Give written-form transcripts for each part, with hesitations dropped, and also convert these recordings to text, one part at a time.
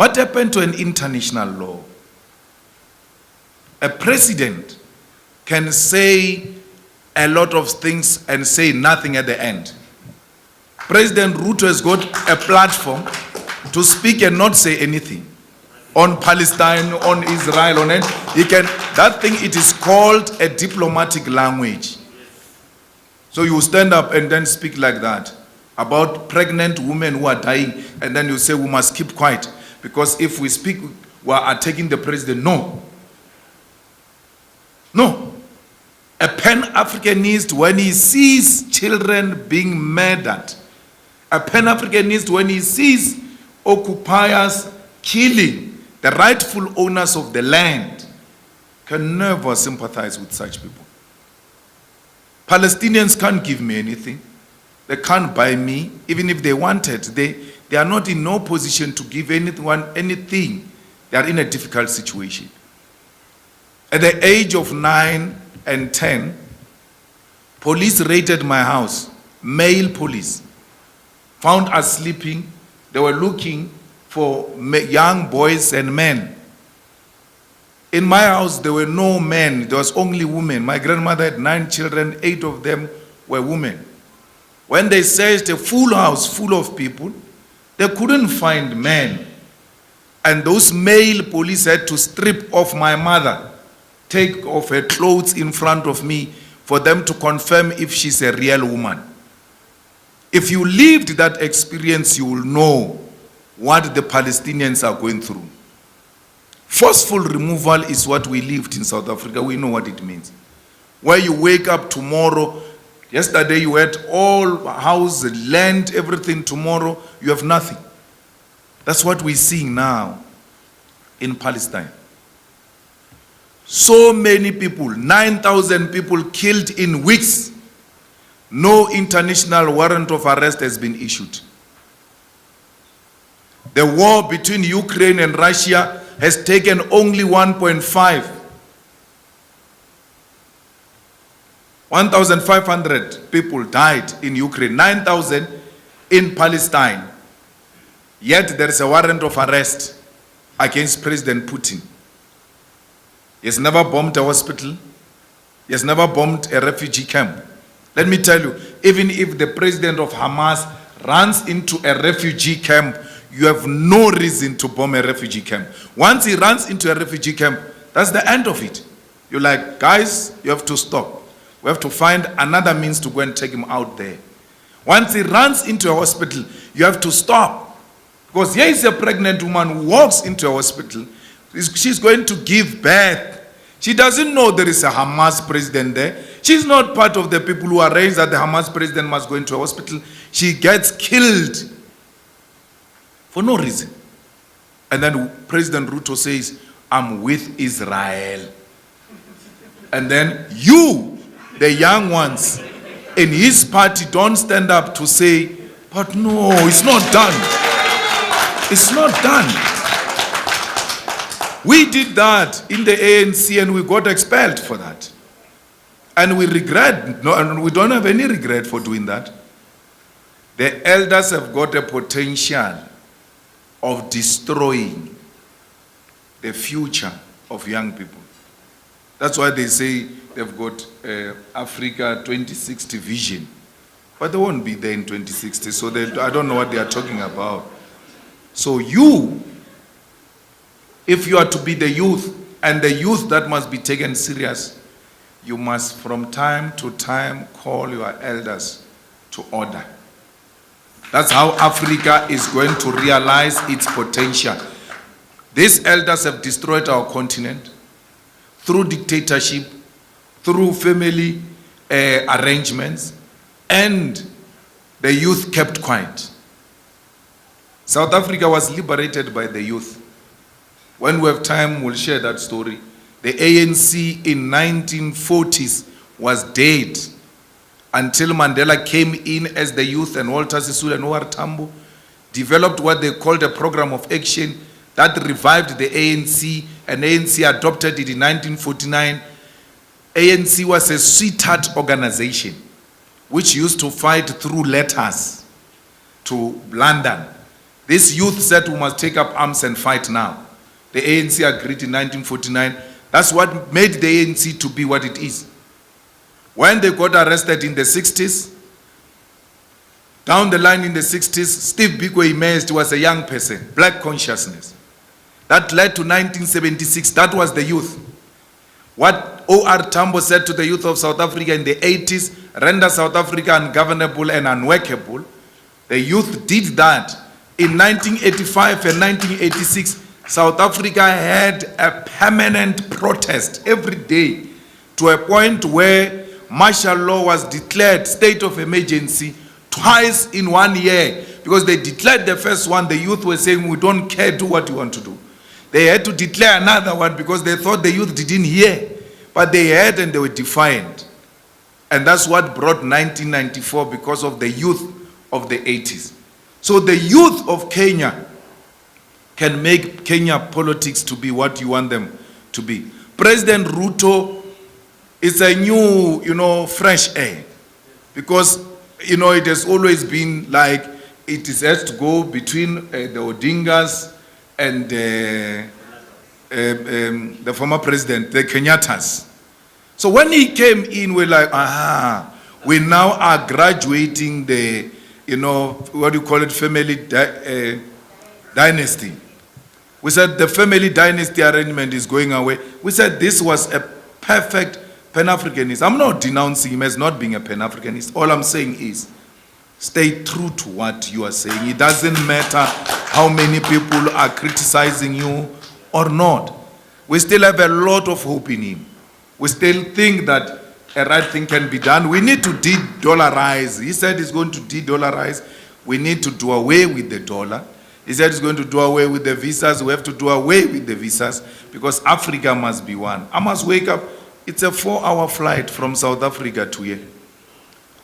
What happened to an international law? A president can say a lot of things and say nothing at the end. President Ruto has got a platform to speak and not say anything on Palestine, on Israel, on it. He can, that thing, it is called a diplomatic language. So you stand up and then speak like that about pregnant women who are dying, and then you say we must keep quiet because if we speak, we are attacking the president. No. No. A Pan-Africanist, when he sees children being murdered, a Pan-Africanist, when he sees occupiers killing the rightful owners of the land, can never sympathize with such people. Palestinians can't give me anything. They can't buy me. Even if they wanted, they are not in no position to give anyone anything. They are in a difficult situation. At the age of 9 and 10, police raided my house, male police, found us sleeping. They were looking for young boys and men. In my house, there were no men, there was only women. My grandmother had 9 children, 8 of them were women. When they searched a full house full of people, they couldn't find men. And those male police had to strip off my mother, take off her clothes in front of me for them to confirm if she's a real woman. If you lived that experience, you will know what the Palestinians are going through. Forceful removal is what we lived in South Africa. We know what it means. Where you wake up tomorrow, yesterday you had all house, land, everything. Tomorrow you have nothing. That's what we're seeing now in Palestine. So many people, 9,000 people killed in weeks. No international warrant of arrest has been issued. The war between Ukraine and Russia has taken only 1.5. 1,500 people died in Ukraine, 9,000 in Palestine. Yet there is a warrant of arrest against President Putin. He has never bombed a hospital. He has never bombed a refugee camp. Let me tell you, even if the president of Hamas runs into a refugee camp, you have no reason to bomb a refugee camp. Once he runs into a refugee camp, that's the end of it. You're like, guys, you have to stop. We have to find another means to go and take him out there. Once he runs into a hospital, you have to stop. Because here is a pregnant woman who walks into a hospital. She's going to give birth. She doesn't know there is a Hamas president there. She's not part of the people who arrange that the Hamas president must go into a hospital. She gets killed for no reason. And then President Ruto says, I'm with Israel. And then you, the young ones in his party, don't stand up to say, but no, it's not done. It's not done. We did that in the ANC and we got expelled for that. And we regret, no, and we don't have any regret for doing that. The elders have got a potential of destroying the future of young people. That's why they say they've got Africa 2060 vision. But they won't be there in 2060, so I don't know what they are talking about. So you, if you are to be the youth, and the youth that must be taken serious, you must from time to time call your elders to order. That's how Africa is going to realize its potential. These elders have destroyed our continent through dictatorship, through family arrangements, and the youth kept quiet. South Africa was liberated by the youth. When we have time, we'll share that story. The ANC in 1940s was dead until Mandela came in as the youth, and Walter Sisulu and O.R. Tambo developed what they called a program of action that revived the ANC, and ANC adopted it in 1949. ANC was a sweetheart organization which used to fight through letters to London. This youth said we must take up arms and fight now. The ANC agreed in 1949. That's what made the ANC to be what it is. When they got arrested in the 60s, down the line in the 60s, Steve Biko emerged, was a young person, black consciousness. That led to 1976, that was the youth. What O.R. Tambo said to the youth of South Africa in the 80s, render South Africa ungovernable and unworkable. The youth did that. In 1985 and 1986, South Africa had a permanent protest every day to a point where martial law was declared, state of emergency, twice in 1 year. Because they declared the first one, the youth were saying, we don't care, do what you want to do. They had to declare another one because they thought the youth didn't hear. But they heard and they were defiant. And that's what brought 1994 because of the youth of the 80s. So the youth of Kenya can make Kenya politics to be what you want them to be. President Ruto is a new, fresh air. Because, it has always been like it has to go between the Odingas and the former president, the Kenyattas. So when he came in, we're like, we now are graduating the, what do you call it, family dynasty. We said the family dynasty arrangement is going away. We said this was a perfect Pan-Africanist. I'm not denouncing him as not being a Pan-Africanist. All I'm saying is, stay true to what you are saying. It doesn't matter how many people are criticizing you or not. We still have a lot of hope in him. We still think that a right thing can be done. We need to de-dollarize. He said he's going to de-dollarize. We need to do away with the dollar. He said he's going to do away with the visas. We have to do away with the visas because Africa must be one. I must wake up. It's a 4-hour flight from South Africa to here.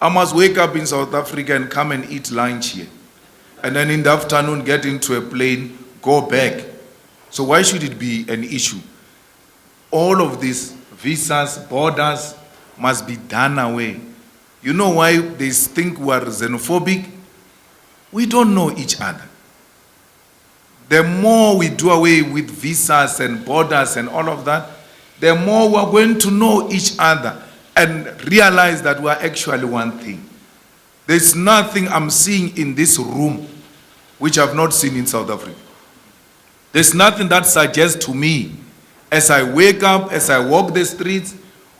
I must wake up in South Africa and come and eat lunch here. And then in the afternoon get into a plane, go back. So why should it be an issue? All of these visas, borders must be done away. You know why they think we are xenophobic? We don't know each other. The more we do away with visas and borders and all of that, the more we are going to know each other and realize that we are actually one thing. There's nothing I'm seeing in this room which I've not seen in South Africa. There's nothing that suggests to me, as I wake up, as I walk the streets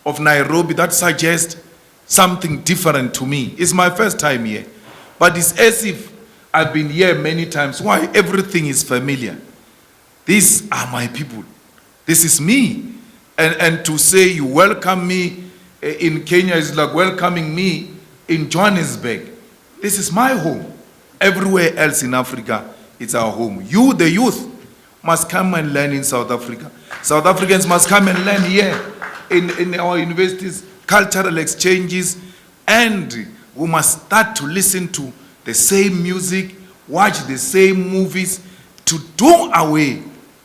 of Nairobi, that suggests something different to me. It's my first time here. But it's as if I've been here many times. Why? Everything is familiar. These are my people. This is me. And to say you welcome me in Kenya is like welcoming me in Johannesburg. This is my home. Everywhere else in Africa, it's our home. You, the youth, must come and learn in South Africa. South Africans must come and learn here in our universities, cultural exchanges, and we must start to listen to the same music, watch the same movies, to do away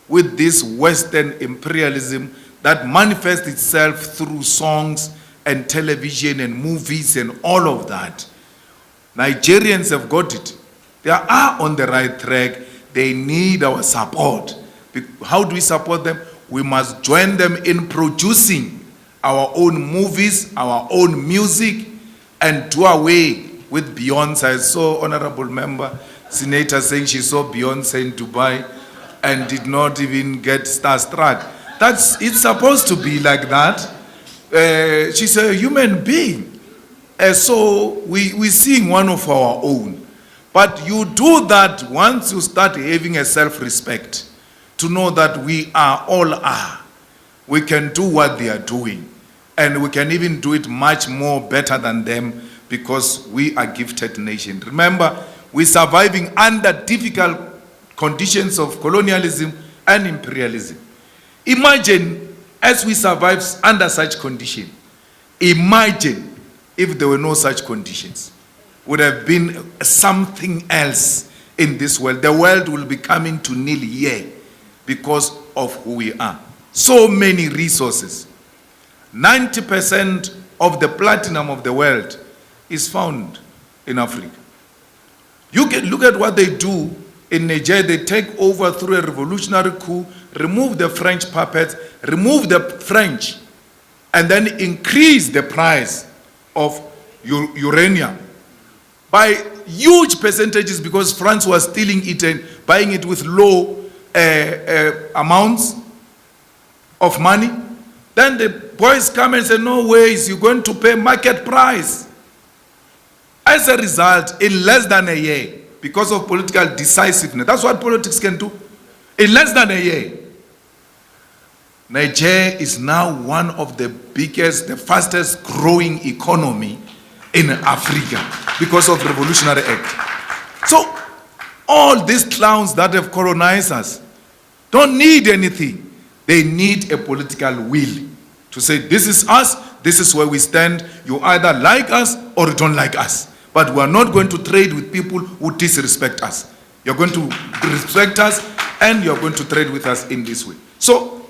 with this Western imperialism that manifests itself through songs and television and movies and all of that. Nigerians have got it. They are on the right track. They need our support. How do we support them? We must join them in producing our own movies, our own music, and do away with Beyonce. I saw Honorable Member Senator saying she saw Beyonce in Dubai and did not even get starstruck. It's supposed to be like that. She's a human being. So we sing one of our own. But you do that once you start having a self-respect, to know that we are all are. We can do what they are doing. And we can even do it much more better than them because we are a gifted nation. Remember, we're surviving under difficult conditions of colonialism and imperialism. Imagine, as we survive under such conditions, imagine if there were no such conditions. Would have been something else in this world. The world will be coming to nil here because of who we are. So many resources. 90% of the platinum of the world is found in Africa. You can look at what they do In Niger, they take over through a revolutionary coup, remove the French puppets, remove the French, and then increase the price of uranium by huge percentages because France was stealing it and buying it with low amounts of money. Then the boys come and say, no ways, you're going to pay market price. As a result, in less than a year, because of political decisiveness, that's what politics can do. In less than a year, Niger is now one of the biggest, the fastest growing economy in Africa because of Revolutionary Act. So, all these clowns that have colonized us don't need anything. They need a political will to say, this is us, this is where we stand. You either like us or you don't like us. But we are not going to trade with people who disrespect us. You're going to respect us and you're going to trade with us in this way. So,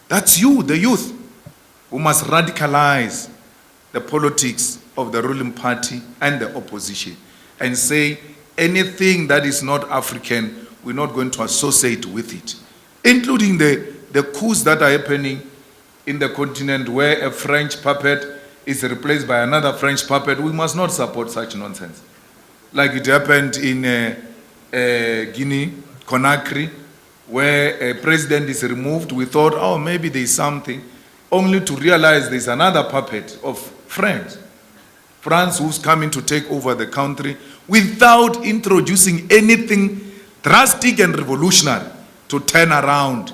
that's you, the youth, who must radicalize the politics of the ruling party and the opposition and say anything that is not African, we're not going to associate with it, including the coups that are happening in the continent where a French puppet is replaced by another French puppet. We must not support such nonsense. Like it happened in Guinea, Conakry, where a president is removed. We thought, oh, maybe there's something, only to realize there's another puppet of France who's coming to take over the country without introducing anything drastic and revolutionary to turn around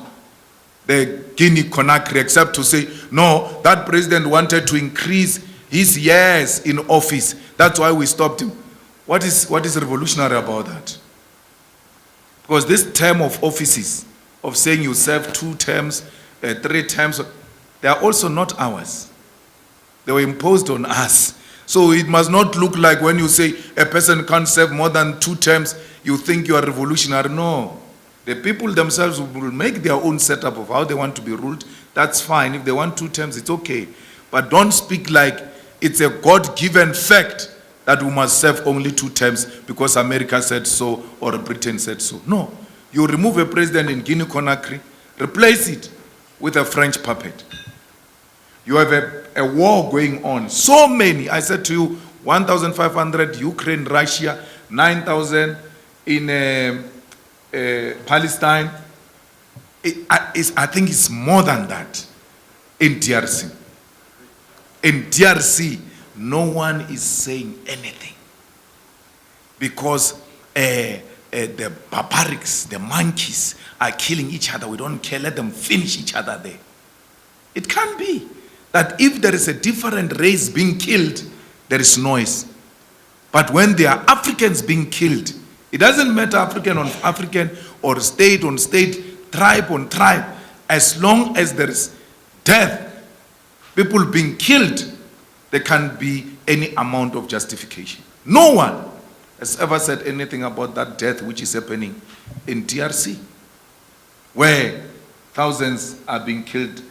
the Guinea Conakry, except to say, no, that president wanted to increase his years in office. That's why we stopped him. What is revolutionary about that? Because this term of offices, of saying you serve 2 terms, 3 terms, they are also not ours. They were imposed on us. So it must not look like when you say a person can't serve more than 2 terms, you think you are revolutionary. No. The people themselves will make their own setup of how they want to be ruled. That's fine. If they want 2 terms, it's okay. But don't speak like it's a God-given fact that we must serve only 2 terms because America said so or Britain said so. No. You remove a president in Guinea-Conakry, replace it with a French puppet. You have a war going on. So many. I said to you, 1,500 Ukraine, Russia, 9,000 in Palestine. I think it's more than that in DRC. In DRC, no one is saying anything because the barbarics, the monkeys are killing each other. We don't care. Let them finish each other there. It can't be that if there is a different race being killed, there is noise. But when there are Africans being killed, it doesn't matter African on African or state on state, tribe on tribe. As long as there is death, people being killed, there can't be any amount of justification. No one has ever said anything about that death which is happening in DRC, where thousands are being killed.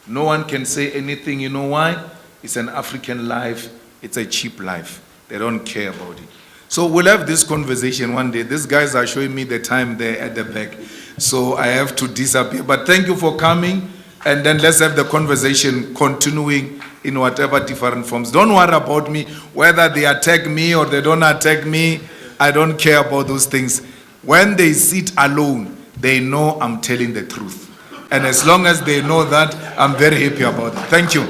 No one can say anything. You know why? It's an African life. It's a cheap life. They don't care about it. So we'll have this conversation one day. These guys are showing me the time there at the back. So I have to disappear. But thank you for coming. And then let's have the conversation continuing in whatever different forms. Don't worry about me, whether they attack me or they don't attack me. I don't care about those things. When they sit alone, they know I'm telling the truth. And as long as they know that, I'm very happy about it. Thank you.